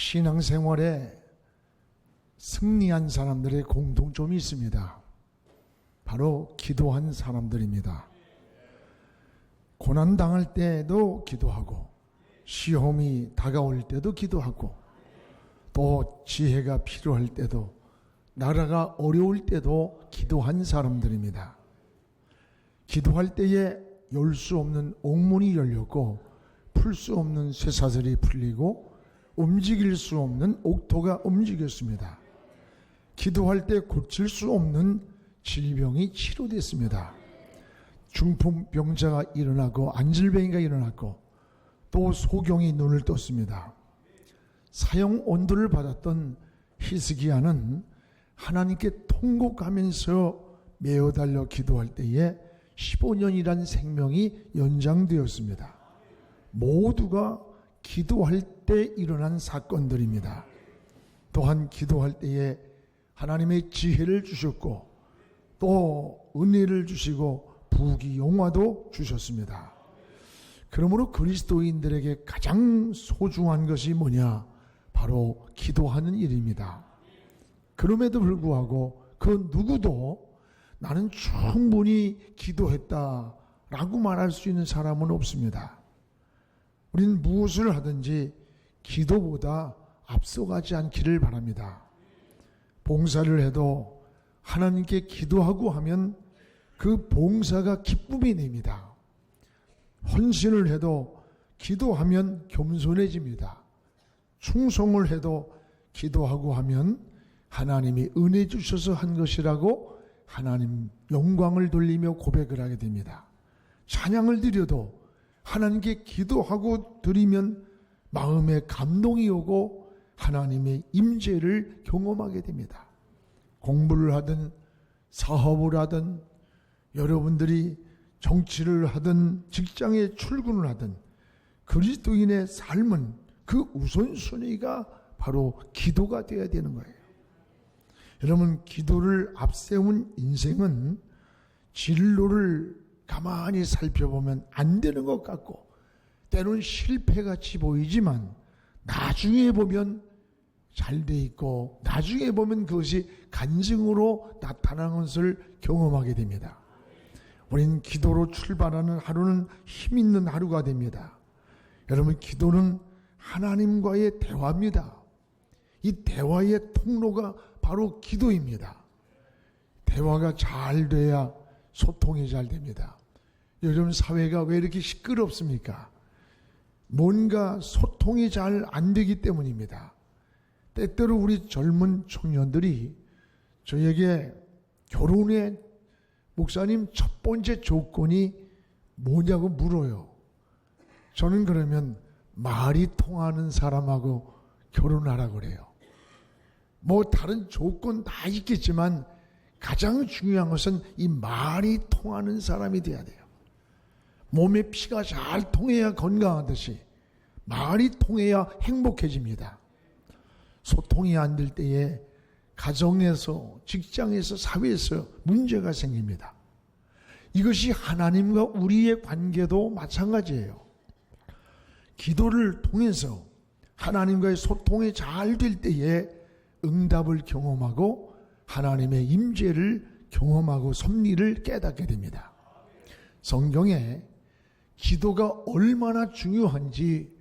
신앙생활에 승리한 사람들의 공통점이 있습니다. 바로 기도한 사람들입니다. 고난당할 때도 기도하고, 시험이 다가올 때도 기도하고, 또 지혜가 필요할 때도, 나라가 어려울 때도 기도한 사람들입니다. 기도할 때에 열 수 없는 옥문이 열렸고, 풀 수 없는 쇠사슬이 풀리고, 움직일 수 없는 옥토가 움직였습니다. 기도할 때 고칠 수 없는 질병이 치료됐습니다. 중풍병자가 일어나고 안질병이가 일어났고, 또 소경이 눈을 떴습니다. 사형 온도를 받았던 히스기야는 하나님께 통곡하면서 매어달려 기도할 때에 15년이란 생명이 연장되었습니다. 모두가 기도할 때 일어난 사건들입니다. 또한 기도할 때에 하나님의 지혜를 주셨고, 또 은혜를 주시고 부귀영화도 주셨습니다. 그러므로 그리스도인들에게 가장 소중한 것이 뭐냐? 바로 기도하는 일입니다. 그럼에도 불구하고 그 누구도 나는 충분히 기도했다라고 말할 수 있는 사람은 없습니다. 우리는 무엇을 하든지 기도보다 앞서가지 않기를 바랍니다. 봉사를 해도 하나님께 기도하고 하면 그 봉사가 기쁨이 됩니다. 헌신을 해도 기도하면 겸손해집니다. 충성을 해도 기도하고 하면 하나님이 은혜 주셔서 한 것이라고 하나님 영광을 돌리며 고백을 하게 됩니다. 찬양을 드려도 하나님께 기도하고 드리면 마음에 감동이 오고 하나님의 임재를 경험하게 됩니다. 공부를 하든 사업을 하든 여러분들이 정치를 하든 직장에 출근을 하든 그리스도인의 삶은 그 우선순위가 바로 기도가 되어야 되는 거예요. 여러분, 기도를 앞세운 인생은 진로를 가만히 살펴보면 안 되는 것 같고 때로는 실패같이 보이지만 나중에 보면 잘 돼 있고 나중에 보면 그것이 간증으로 나타나는 것을 경험하게 됩니다. 우리는 기도로 출발하는 하루는 힘 있는 하루가 됩니다. 여러분, 기도는 하나님과의 대화입니다. 이 대화의 통로가 바로 기도입니다. 대화가 잘 돼야 소통이 잘 됩니다. 요즘 사회가 왜 이렇게 시끄럽습니까? 뭔가 소통이 잘 안 되기 때문입니다. 때때로 우리 젊은 청년들이 저에게 결혼의 목사님 첫 번째 조건이 뭐냐고 물어요. 저는 그러면 말이 통하는 사람하고 결혼하라고 그래요. 뭐 다른 조건 다 있겠지만 가장 중요한 것은 이 말이 통하는 사람이 돼야 돼요. 몸에 피가 잘 통해야 건강하듯이 말이 통해야 행복해집니다. 소통이 안 될 때에 가정에서, 직장에서, 사회에서 문제가 생깁니다. 이것이 하나님과 우리의 관계도 마찬가지예요. 기도를 통해서 하나님과의 소통이 잘 될 때에 응답을 경험하고 하나님의 임재를 경험하고 섭리를 깨닫게 됩니다. 성경에 기도가 얼마나 중요한지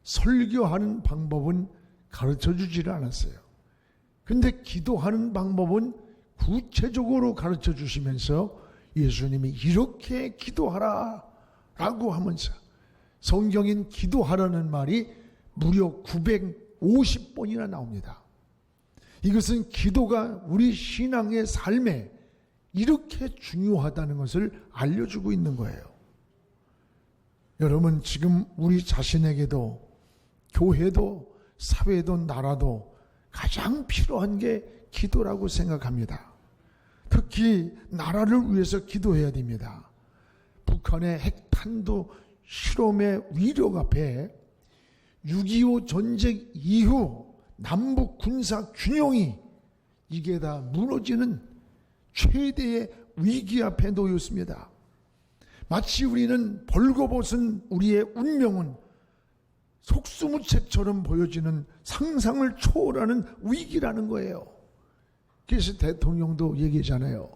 설교하는 방법은 가르쳐 주지를 않았어요. 근데 기도하는 방법은 구체적으로 가르쳐 주시면서 예수님이 이렇게 기도하라 라고 하면서 성경인 기도하라는 말이 무려 950번이나 나옵니다. 이것은 기도가 우리 신앙의 삶에 이렇게 중요하다는 것을 알려주고 있는 거예요. 여러분, 지금 우리 자신에게도 교회도 사회도 나라도 가장 필요한 게 기도라고 생각합니다. 특히 나라를 위해서 기도해야 됩니다. 북한의 핵탄두 실험의 위력 앞에 6.25 전쟁 이후 남북 군사 균형이 이게 다 무너지는 최대의 위기 앞에 놓였습니다. 마치 우리는 벌거벗은 우리의 운명은 속수무책처럼 보여지는 상상을 초월하는 위기라는 거예요. 그래서 대통령도 얘기잖아요.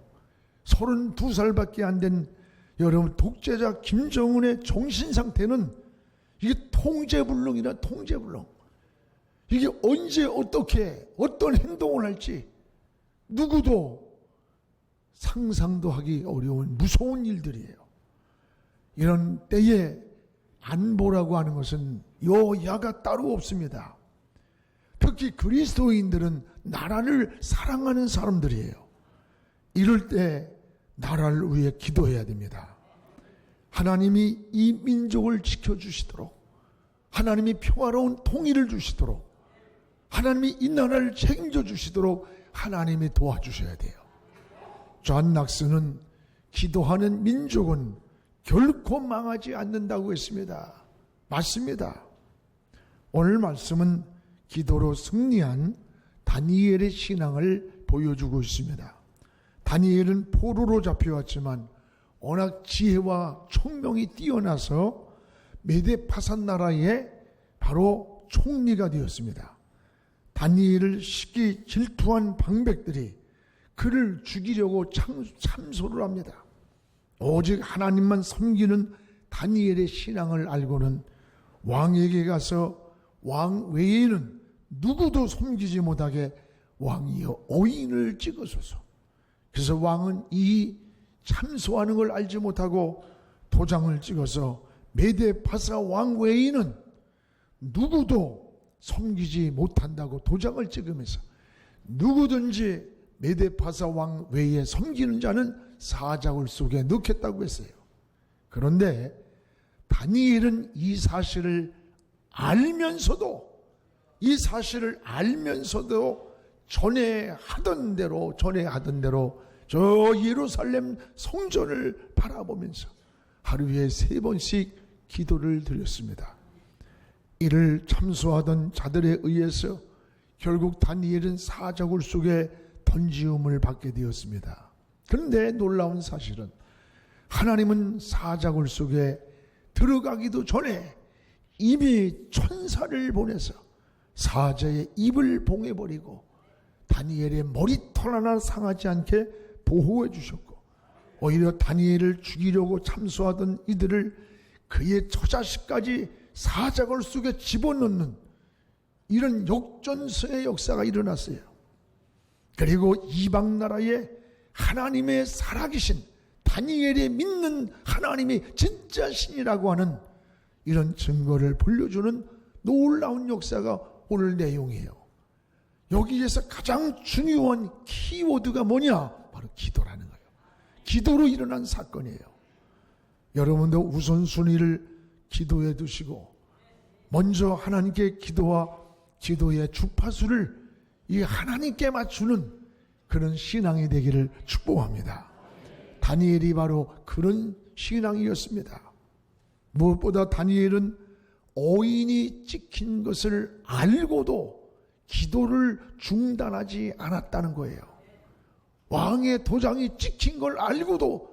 32살밖에 안 된 여러분 독재자 김정은의 정신상태는 이게 통제불능이라 통제불능. 이게 언제 어떻게 어떤 행동을 할지 누구도 상상도 하기 어려운 무서운 일들이에요. 이런 때에 안보라고 하는 것은 여야가 따로 없습니다. 특히 그리스도인들은 나라를 사랑하는 사람들이에요. 이럴 때 나라를 위해 기도해야 됩니다. 하나님이 이 민족을 지켜주시도록, 하나님이 평화로운 통일을 주시도록, 하나님이 이 나라를 책임져 주시도록 하나님이 도와주셔야 돼요. 존 낙스는 기도하는 민족은 결코 망하지 않는다고 했습니다. 맞습니다. 오늘 말씀은 기도로 승리한 다니엘의 신앙을 보여주고 있습니다. 다니엘은 포로로 잡혀왔지만 워낙 지혜와 총명이 뛰어나서 메데파산 나라의 바로 총리가 되었습니다. 다니엘을 시기 질투한 방백들이 그를 죽이려고 참소를 합니다. 오직 하나님만 섬기는 다니엘의 신앙을 알고는 왕에게 가서 왕 외에는 누구도 섬기지 못하게 왕이여 오인을 찍으소서. 그래서 왕은 이 참소하는 걸 알지 못하고 도장을 찍어서 메데파사 왕 외에는 누구도 섬기지 못한다고 도장을 찍으면서 누구든지 메데파사 왕 외에 섬기는 자는 사자굴 속에 넣겠다고 했어요. 그런데 다니엘은 이 사실을 알면서도 전에 하던 대로 저 예루살렘 성전을 바라보면서 하루에 3번씩 기도를 드렸습니다. 이를 참소하던 자들에 의해서 결국 다니엘은 사자굴 속에 던지움을 받게 되었습니다. 그런데 놀라운 사실은 하나님은 사자굴 속에 들어가기도 전에 이미 천사를 보내서 사자의 입을 봉해버리고 다니엘의 머리털 하나 상하지 않게 보호해 주셨고, 오히려 다니엘을 죽이려고 참소하던 이들을 그의 처자식까지 사자굴 속에 집어넣는 이런 역전승의 역사가 일어났어요. 그리고 이방 나라에 하나님의 살아계신 다니엘이 믿는 하나님이 진짜 신이라고 하는 이런 증거를 불려주는 놀라운 역사가 오늘 내용이에요. 여기에서 가장 중요한 키워드가 뭐냐? 바로 기도라는 거예요. 기도로 일어난 사건이에요. 여러분도 우선순위를 기도해 두시고 먼저 하나님께 기도와 기도의 주파수를 이 하나님께 맞추는 그런 신앙이 되기를 축복합니다. 다니엘이 바로 그런 신앙이었습니다. 무엇보다 다니엘은 오인이 찍힌 것을 알고도 기도를 중단하지 않았다는 거예요. 왕의 도장이 찍힌 걸 알고도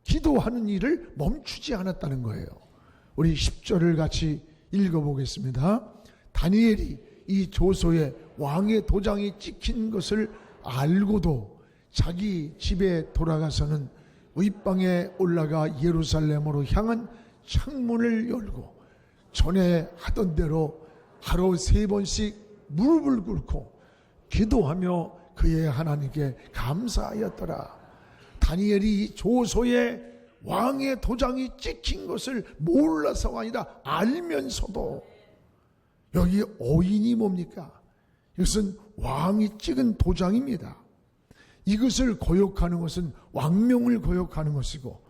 기도하는 일을 멈추지 않았다는 거예요. 우리 10절을 같이 읽어보겠습니다. 다니엘이 이 조서에 왕의 도장이 찍힌 것을 알고도 자기 집에 돌아가서는 윗방에 올라가 예루살렘으로 향한 창문을 열고 전에 하던 대로 하루 3번씩 무릎을 꿇고 기도하며 그의 하나님께 감사하였더라. 다니엘이 조서에 왕의 도장이 찍힌 것을 몰라서가 아니라 알면서도, 여기 오인이 뭡니까? 이것은 왕이 찍은 도장입니다. 이것을 거역하는 것은 왕명을 거역하는 것이고,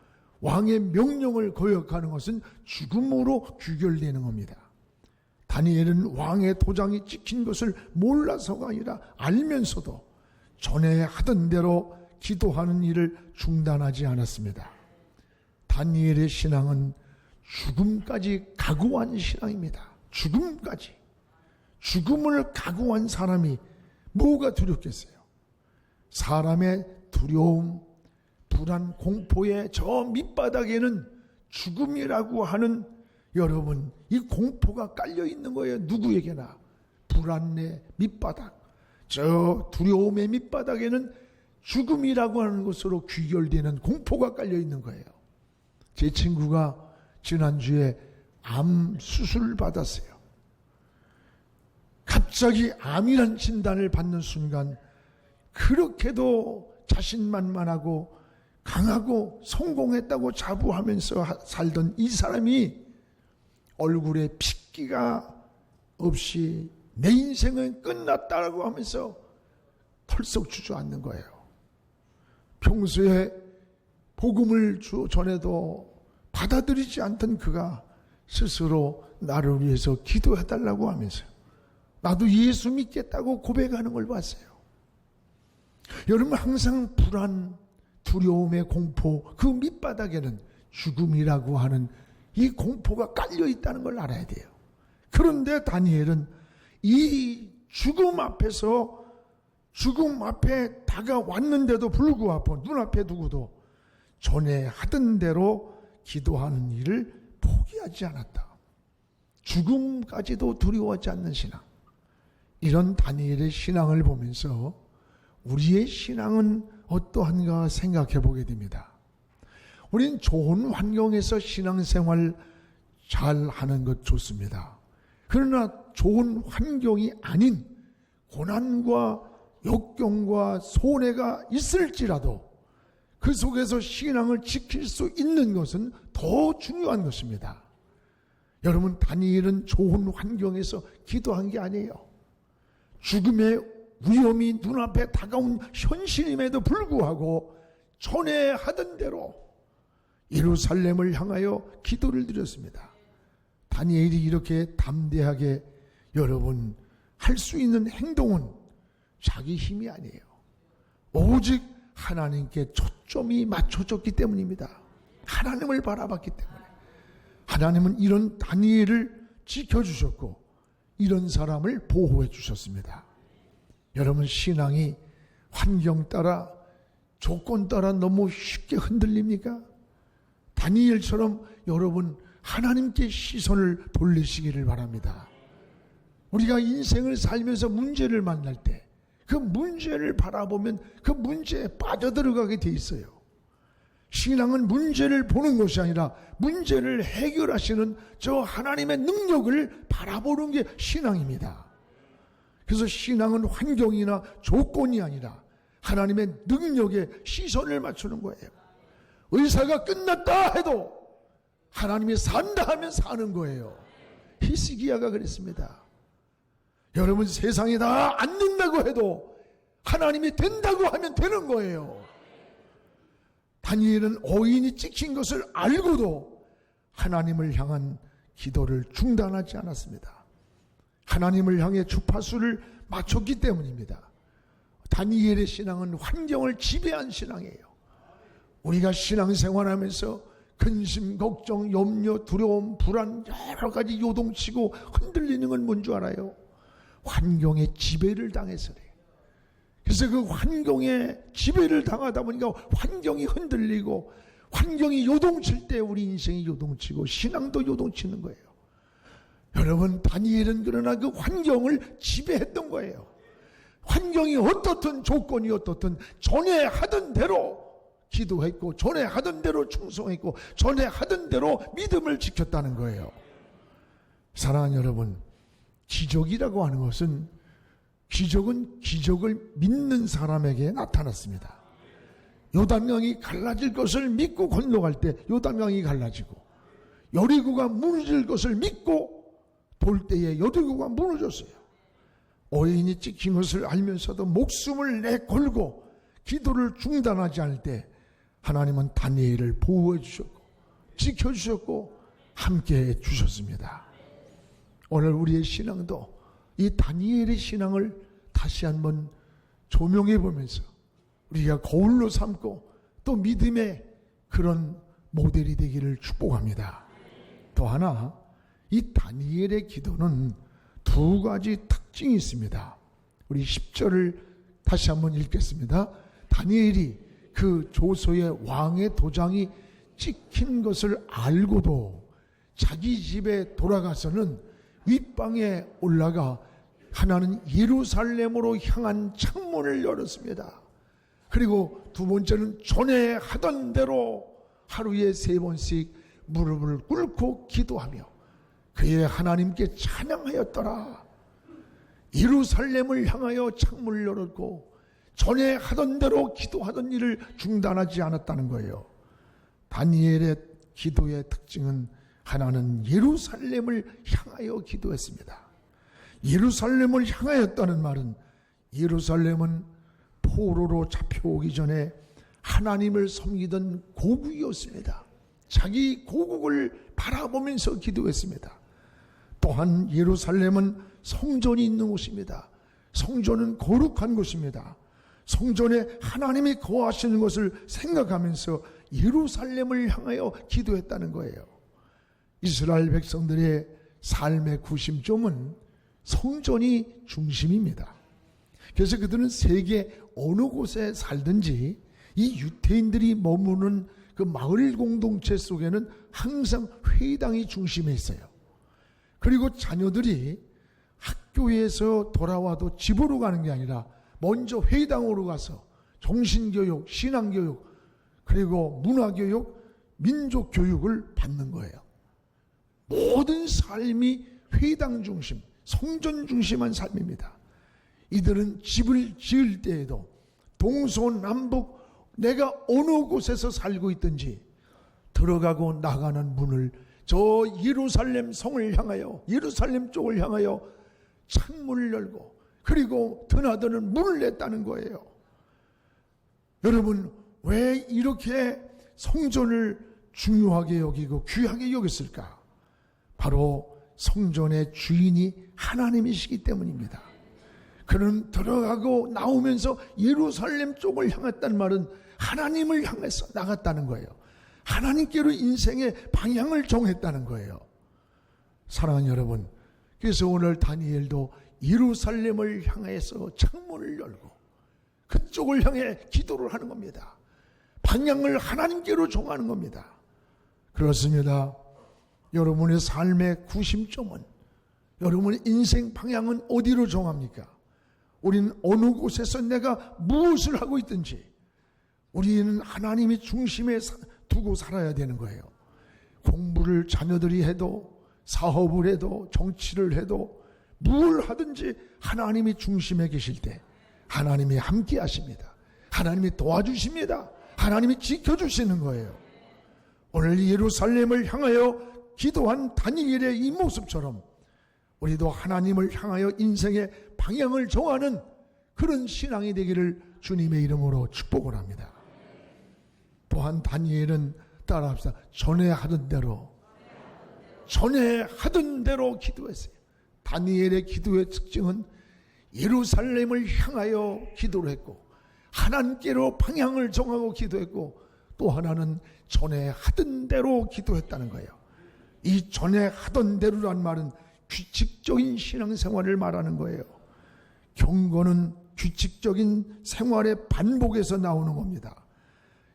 왕의 명령을 거역하는 것은 죽음으로 규결되는 겁니다. 다니엘은 왕의 도장이 찍힌 것을 몰라서가 아니라 알면서도 전에 하던 대로 기도하는 일을 중단하지 않았습니다. 다니엘의 신앙은 죽음까지 각오한 신앙입니다. 죽음까지. 죽음을 각오한 사람이 뭐가 두렵겠어요? 사람의 두려움, 불안, 공포의 저 밑바닥에는 죽음이라고 하는 여러분, 이 공포가 깔려 있는 거예요. 누구에게나. 불안의 밑바닥, 저 두려움의 밑바닥에는 죽음이라고 하는 것으로 귀결되는 공포가 깔려 있는 거예요. 제 친구가 지난주에 암 수술을 받았어요. 갑자기 암이란 진단을 받는 순간 그렇게도 자신만만하고 강하고 성공했다고 자부하면서 살던 이 사람이 얼굴에 핏기가 없이 내 인생은 끝났다라고 하면서 털썩 주저앉는 거예요. 평소에 복음을 전해도 받아들이지 않던 그가 스스로 나를 위해서 기도해달라고 하면서 나도 예수 믿겠다고 고백하는 걸 봤어요. 여러분, 항상 불안, 두려움의 공포, 그 밑바닥에는 죽음이라고 하는 이 공포가 깔려 있다는 걸 알아야 돼요. 그런데 다니엘은 이 죽음 앞에서, 죽음 앞에 다가왔는데도 불구하고 눈앞에 두고도 전에 하던 대로 기도하는 일을 포기하지 않았다. 죽음까지도 두려워하지 않는 신앙. 이런 다니엘의 신앙을 보면서 우리의 신앙은 어떠한가 생각해 보게 됩니다. 우리는 좋은 환경에서 신앙생활 잘 하는 것 좋습니다. 그러나 좋은 환경이 아닌 고난과 역경과 손해가 있을지라도 그 속에서 신앙을 지킬 수 있는 것은 더 중요한 것입니다. 여러분, 다니엘은 좋은 환경에서 기도한 게 아니에요. 죽음의 위험이 눈앞에 다가온 현실임에도 불구하고 전에 하던 대로 예루살렘을 향하여 기도를 드렸습니다. 다니엘이 이렇게 담대하게 여러분 할 수 있는 행동은 자기 힘이 아니에요. 오직 하나님께 초점이 맞춰졌기 때문입니다. 하나님을 바라봤기 때문에. 하나님은 이런 다니엘을 지켜주셨고 이런 사람을 보호해 주셨습니다. 여러분, 신앙이 환경 따라 조건 따라 너무 쉽게 흔들립니까? 다니엘처럼 여러분 하나님께 시선을 돌리시기를 바랍니다. 우리가 인생을 살면서 문제를 만날 때 그 문제를 바라보면 그 문제에 빠져들어가게 돼 있어요. 신앙은 문제를 보는 것이 아니라 문제를 해결하시는 저 하나님의 능력을 바라보는 게 신앙입니다. 그래서 신앙은 환경이나 조건이 아니라 하나님의 능력에 시선을 맞추는 거예요. 의사가 끝났다 해도 하나님이 산다 하면 사는 거예요. 히스기야가 그랬습니다. 여러분, 세상이 다 안 된다고 해도 하나님이 된다고 하면 되는 거예요. 다니엘은 어인이 찍힌 것을 알고도 하나님을 향한 기도를 중단하지 않았습니다. 하나님을 향해 주파수를 맞췄기 때문입니다. 다니엘의 신앙은 환경을 지배한 신앙이에요. 우리가 신앙생활하면서 근심, 걱정, 염려, 두려움, 불안 여러 가지 요동치고 흔들리는 건 뭔 줄 알아요? 환경의 지배를 당해서 그래요. 그래서 그 환경에 지배를 당하다 보니까 환경이 흔들리고 환경이 요동칠 때 우리 인생이 요동치고 신앙도 요동치는 거예요. 여러분, 다니엘은 그러나 그 환경을 지배했던 거예요. 환경이 어떻든 조건이 어떻든 전에 하던 대로 기도했고 전에 하던 대로 충성했고 전에 하던 대로 믿음을 지켰다는 거예요. 사랑하는 여러분, 기적이라고 하는 것은 기적은 기적을 믿는 사람에게 나타났습니다. 요단강이 갈라질 것을 믿고 건너갈 때 요단강이 갈라지고 여리고가 무너질 것을 믿고 돌 때에 여리고가 무너졌어요. 어인이 찍힌 것을 알면서도 목숨을 내걸고 기도를 중단하지 않을 때 하나님은 다니엘을 보호해 주셨고 지켜주셨고 함께해 주셨습니다. 오늘 우리의 신앙도 이 다니엘의 신앙을 다시 한번 조명해 보면서 우리가 거울로 삼고 또 믿음의 그런 모델이 되기를 축복합니다. 또 하나, 이 다니엘의 기도는 두 가지 특징이 있습니다. 우리 10절을 다시 한번 읽겠습니다. 다니엘이 그 조서의 왕의 도장이 찍힌 것을 알고도 자기 집에 돌아가서는 윗방에 올라가 하나는 예루살렘으로 향한 창문을 열었습니다. 그리고 두 번째는 전에 하던 대로 하루에 3번씩 무릎을 꿇고 기도하며 그의 하나님께 찬양하였더라. 예루살렘을 향하여 창문을 열었고 전에 하던 대로 기도하던 일을 중단하지 않았다는 거예요. 다니엘의 기도의 특징은 하나는 예루살렘을 향하여 기도했습니다. 예루살렘을 향하였다는 말은 예루살렘은 포로로 잡혀오기 전에 하나님을 섬기던 고국이었습니다. 자기 고국을 바라보면서 기도했습니다. 또한 예루살렘은 성전이 있는 곳입니다. 성전은 거룩한 곳입니다. 성전에 하나님이 거하시는 것을 생각하면서 예루살렘을 향하여 기도했다는 거예요. 이스라엘 백성들의 삶의 구심점은 성전이 중심입니다. 그래서 그들은 세계 어느 곳에 살든지 이 유대인들이 머무는 그 마을 공동체 속에는 항상 회당이 중심에 있어요. 그리고 자녀들이 학교에서 돌아와도 집으로 가는 게 아니라 먼저 회당으로 가서 정신교육, 신앙교육, 그리고 문화교육, 민족교육을 받는 거예요. 모든 삶이 회당 중심, 성전 중심한 삶입니다. 이들은 집을 지을 때에도 동서남북 내가 어느 곳에서 살고 있든지 들어가고 나가는 문을 저 예루살렘 성을 향하여, 예루살렘 쪽을 향하여 창문을 열고 그리고 드나드는 문을 냈다는 거예요. 여러분, 왜 이렇게 성전을 중요하게 여기고 귀하게 여겼을까? 바로 성전의 주인이 하나님이시기 때문입니다. 그는 들어가고 나오면서 예루살렘 쪽을 향했다는 말은 하나님을 향해서 나갔다는 거예요. 하나님께로 인생의 방향을 정했다는 거예요. 사랑하는 여러분, 그래서 오늘 다니엘도 예루살렘을 향해서 창문을 열고 그쪽을 향해 기도를 하는 겁니다. 방향을 하나님께로 정하는 겁니다. 그렇습니다. 여러분의 삶의 구심점은, 여러분의 인생 방향은 어디로 정합니까? 우리는 어느 곳에서 내가 무엇을 하고 있든지 우리는 하나님이 중심에 두고 살아야 되는 거예요. 공부를 자녀들이 해도, 사업을 해도, 정치를 해도 뭘 하든지 하나님이 중심에 계실 때 하나님이 함께 하십니다. 하나님이 도와주십니다. 하나님이 지켜주시는 거예요. 오늘 예루살렘을 향하여 기도한 다니엘의 이 모습처럼 우리도 하나님을 향하여 인생의 방향을 정하는 그런 신앙이 되기를 주님의 이름으로 축복을 합니다. 또한 다니엘은 따라합시다. 전에 하던 대로 기도했어요. 다니엘의 기도의 특징은 예루살렘을 향하여 기도를 했고 하나님께로 방향을 정하고 기도했고 또 하나는 전에 하던 대로 기도했다는 거예요. 이 전에 하던 대로란 말은 규칙적인 신앙생활을 말하는 거예요. 경건은 규칙적인 생활의 반복에서 나오는 겁니다.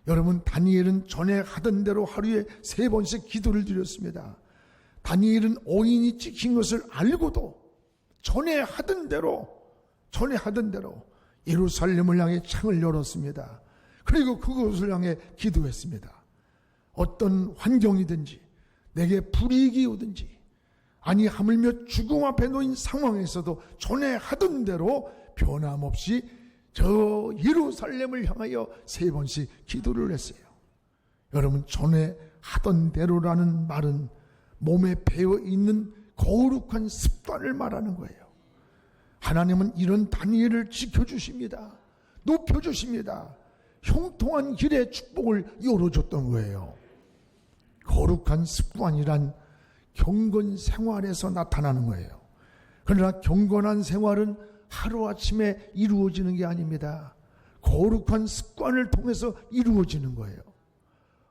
여러분, 다니엘은 전에 하던 대로 하루에 3번씩 기도를 드렸습니다. 다니엘은 어인이 찍힌 것을 알고도 전에 하던 대로 예루살렘을 향해 창을 열었습니다. 그리고 그것을 향해 기도했습니다. 어떤 환경이든지 내게 불이익이 오든지 아니 하물며 죽음 앞에 놓인 상황에서도 전에 하던 대로 변함없이 저 예루살렘을 향하여 3번씩 기도를 했어요. 여러분, 전에 하던 대로라는 말은 몸에 배어있는 거룩한 습관을 말하는 거예요. 하나님은 이런 다니엘을 지켜주십니다. 높여주십니다. 형통한 길의 축복을 열어줬던 거예요. 거룩한 습관이란 경건 생활에서 나타나는 거예요. 그러나 경건한 생활은 하루아침에 이루어지는 게 아닙니다. 거룩한 습관을 통해서 이루어지는 거예요.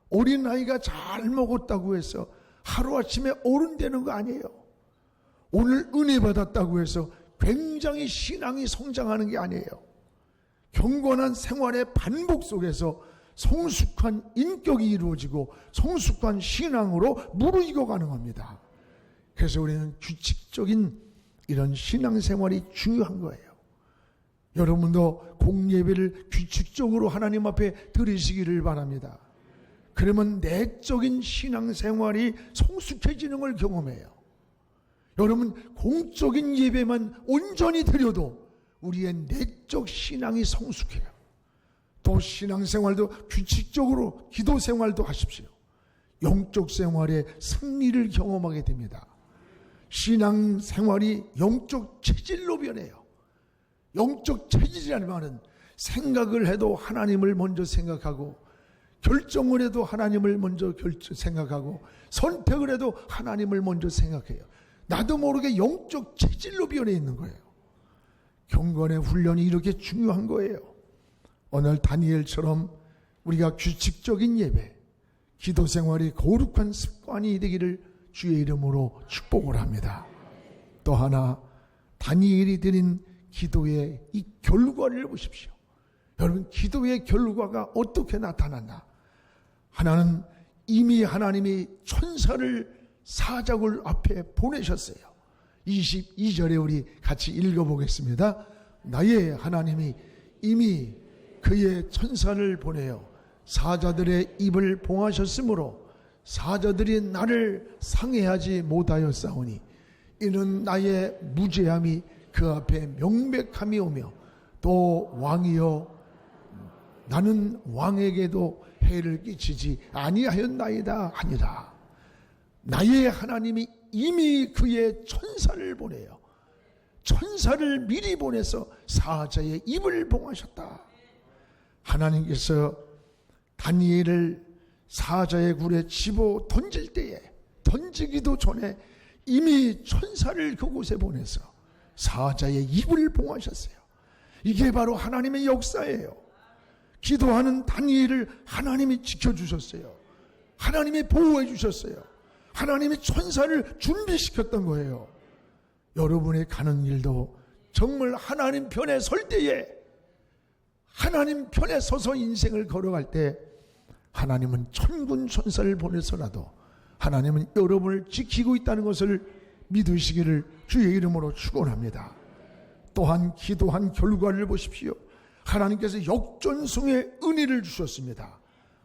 어린아이가 잘 먹었다고 해서 하루아침에 어른 되는 거 아니에요. 오늘 은혜 받았다고 해서 굉장히 신앙이 성장하는 게 아니에요. 경건한 생활의 반복 속에서 성숙한 인격이 이루어지고 성숙한 신앙으로 무르익어 가능합니다. 그래서 우리는 규칙적인 이런 신앙생활이 중요한 거예요. 여러분도 공예배를 규칙적으로 하나님 앞에 드리시기를 바랍니다. 그러면 내적인 신앙생활이 성숙해지는 걸 경험해요. 여러분, 공적인 예배만 온전히 드려도 우리의 내적 신앙이 성숙해요. 또 신앙생활도 규칙적으로 기도생활도 하십시오. 영적 생활의 승리를 경험하게 됩니다. 신앙생활이 영적 체질로 변해요. 영적 체질이라는 말은 생각을 해도 하나님을 먼저 생각하고, 결정을 해도 하나님을 먼저 생각하고, 선택을 해도 하나님을 먼저 생각해요. 나도 모르게 영적 체질로 변해 있는 거예요. 경건의 훈련이 이렇게 중요한 거예요. 오늘 다니엘처럼 우리가 규칙적인 예배, 기도 생활이 거룩한 습관이 되기를 주의 이름으로 축복을 합니다. 또 하나, 다니엘이 드린 기도의 이 결과를 보십시오. 여러분, 기도의 결과가 어떻게 나타났나? 하나는 이미 하나님이 천사를 사자굴 앞에 보내셨어요. 22절에 우리 같이 읽어보겠습니다. 나의 하나님이 이미 그의 천사를 보내어 사자들의 입을 봉하셨으므로 사자들이 나를 상해하지 못하였사오니 이는 나의 무죄함이 그 앞에 명백함이 오며 또 왕이여 나는 왕에게도 해를 끼치지 아니하였나이다 하니라. 나의 하나님이 이미 그의 천사를 보내요. 천사를 미리 보내서 사자의 입을 봉하셨다. 하나님께서 다니엘을 사자의 굴에 집어 던질 때에, 던지기도 전에 이미 천사를 그곳에 보내서 사자의 입을 봉하셨어요. 이게 바로 하나님의 역사예요. 기도하는 다니엘을 하나님이 지켜주셨어요. 하나님이 보호해 주셨어요. 하나님이 천사를 준비시켰던 거예요. 여러분의 가는 일도 정말 하나님 편에 설 때에, 하나님 편에 서서 인생을 걸어갈 때 하나님은 천군 천사를 보내서라도 하나님은 여러분을 지키고 있다는 것을 믿으시기를 주의 이름으로 축원합니다. 또한 기도한 결과를 보십시오. 하나님께서 역전승의 은혜를 주셨습니다.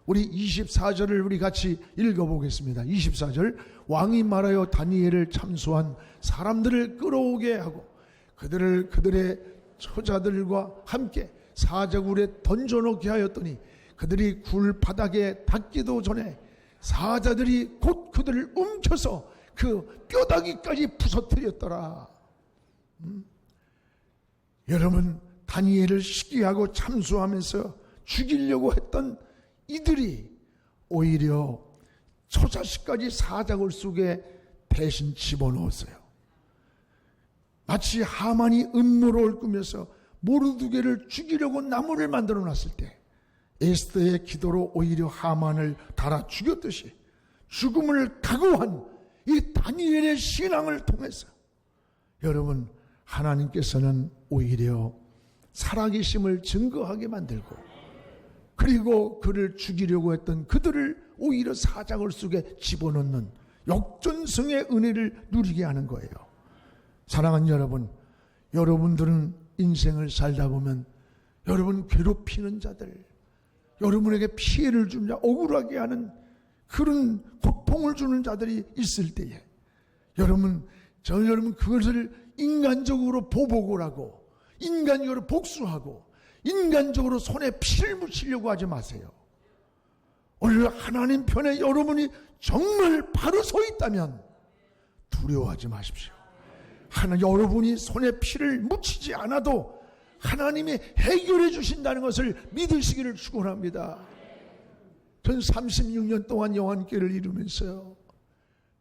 우리 24절을 우리 같이 읽어보겠습니다. 24절, 왕이 말하여 다니엘을 참소한 사람들을 끌어오게 하고 그들의 처자들과 함께 사자굴에 던져놓게 하였더니 그들이 굴 바닥에 닿기도 전에 사자들이 곧 그들을 움켜서 그 뼈다귀까지 부서뜨렸더라. 여러분, 다니엘을 시기하고 참수하면서 죽이려고 했던 이들이 오히려 처자식까지 사자굴 속에 대신 집어넣었어요. 마치 하만이 음모를 꾸며서 모르드게를 죽이려고 나무를 만들어 놨을 때 에스더의 기도로 오히려 하만을 달아 죽였듯이 죽음을 각오한 이 다니엘의 신앙을 통해서 여러분, 하나님께서는 오히려 살아계심을 증거하게 만들고, 그리고 그를 죽이려고 했던 그들을 오히려 사자굴 속에 집어넣는 역전승의 은혜를 누리게 하는 거예요. 사랑하는 여러분, 여러분들은 인생을 살다 보면 여러분 괴롭히는 자들, 여러분에게 피해를 주는 자, 억울하게 하는 그런 고통을 주는 자들이 있을 때에 여러분 그것을 인간적으로 보복을 하고 인간적으로 복수하고 인간적으로 손에 피를 묻히려고 하지 마세요. 오늘 하나님 편에 여러분이 정말 바로 서 있다면 두려워하지 마십시오. 여러분이 손에 피를 묻히지 않아도 하나님이 해결해 주신다는 것을 믿으시기를 축원합니다. 전 36년 동안 영안교회를 이루면서요,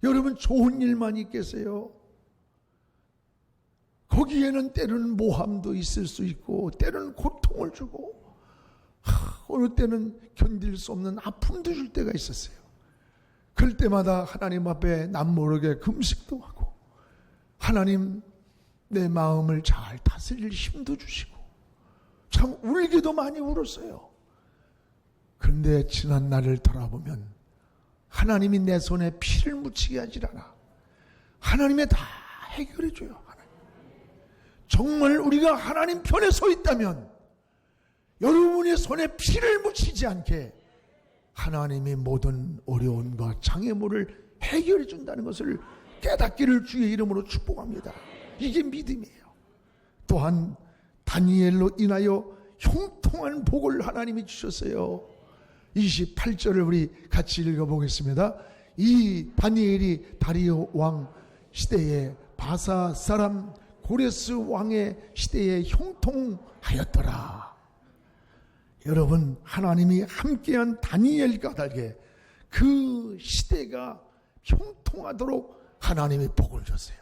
여러분 좋은 일만 있겠어요? 거기에는 때로는 모함도 있을 수 있고 때로는 고통을 주고 어느 때는 견딜 수 없는 아픔도 줄 때가 있었어요. 그럴 때마다 하나님 앞에 남모르게 금식도 하고 하나님 내 마음을 잘 다스릴 힘도 주시고 참 울기도 많이 울었어요. 그런데 지난 날을 돌아보면 하나님이 내 손에 피를 묻히게 하질 않아. 하나님이 다 해결해 줘요. 정말 우리가 하나님 편에 서 있다면 여러분의 손에 피를 묻히지 않게 하나님이 모든 어려움과 장애물을 해결해 준다는 것을 깨닫기를 주의 이름으로 축복합니다. 이게 믿음이에요. 또한 다니엘로 인하여 형통한 복을 하나님이 주셨어요. 28절을 우리 같이 읽어보겠습니다. 이 다니엘이 다리오 왕 시대에 바사 사람 고레스 왕의 시대에 형통하였더라. 여러분, 하나님이 함께한 다니엘 까닭에 그 시대가 형통하도록 하나님이 복을 줬어요.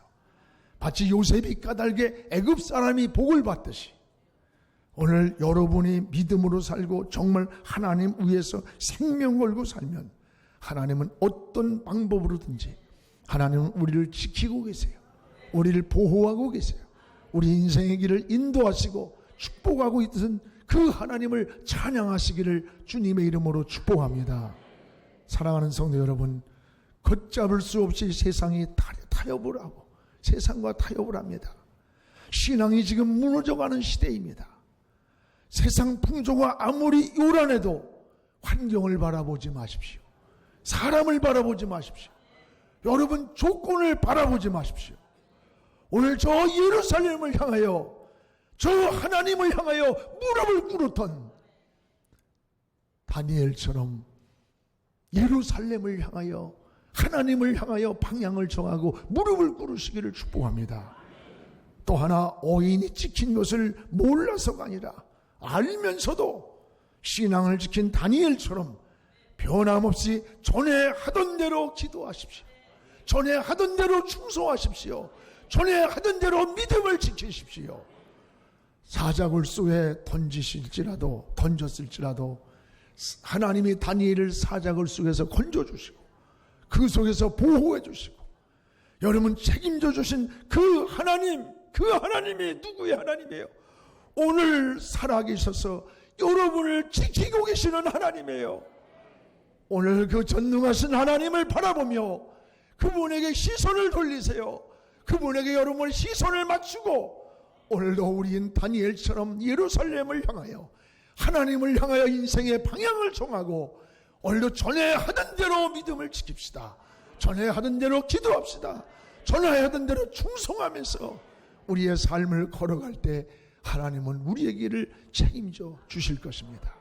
마치 요셉이 까닭에 애굽 사람이 복을 받듯이 오늘 여러분이 믿음으로 살고 정말 하나님 위해서 생명 걸고 살면 하나님은 어떤 방법으로든지 하나님은 우리를 지키고 계세요. 우리를 보호하고 계세요. 우리 인생의 길을 인도하시고 축복하고 있는 그 하나님을 찬양하시기를 주님의 이름으로 축복합니다. 사랑하는 성도 여러분, 걷잡을 수 없이 세상이 타협을 하고 세상과 타협을 합니다. 신앙이 지금 무너져가는 시대입니다. 세상 풍조가 아무리 요란해도 환경을 바라보지 마십시오. 사람을 바라보지 마십시오. 여러분, 조건을 바라보지 마십시오. 오늘 저 예루살렘을 향하여, 저 하나님을 향하여 무릎을 꿇었던 다니엘처럼 예루살렘을 향하여, 하나님을 향하여 방향을 정하고 무릎을 꿇으시기를 축복합니다. 또 하나, 어인이 찍힌 것을 몰라서가 아니라 알면서도 신앙을 지킨 다니엘처럼 변함없이 전에 하던 대로 기도하십시오. 전에 하던 대로 충성하십시오. 전에 하던 대로 믿음을 지키십시오. 사자굴소에 던졌을지라도 하나님이 다니엘을 사자굴속에서 건져주시고 그 속에서 보호해 주시고 여러분 책임져 주신 그 하나님이 누구의 하나님이에요? 오늘 살아계셔서 여러분을 지키고 계시는 하나님이에요. 오늘 그 전능하신 하나님을 바라보며 그분에게 시선을 돌리세요. 그분에게 여러분의 시선을 맞추고 오늘도 우리인 다니엘처럼 예루살렘을 향하여 하나님을 향하여 인생의 방향을 정하고 오늘도 전에 하던 대로 믿음을 지킵시다. 전에 하던 대로 기도합시다. 전에 하던 대로 충성하면서 우리의 삶을 걸어갈 때 하나님은 우리의 길을 책임져 주실 것입니다.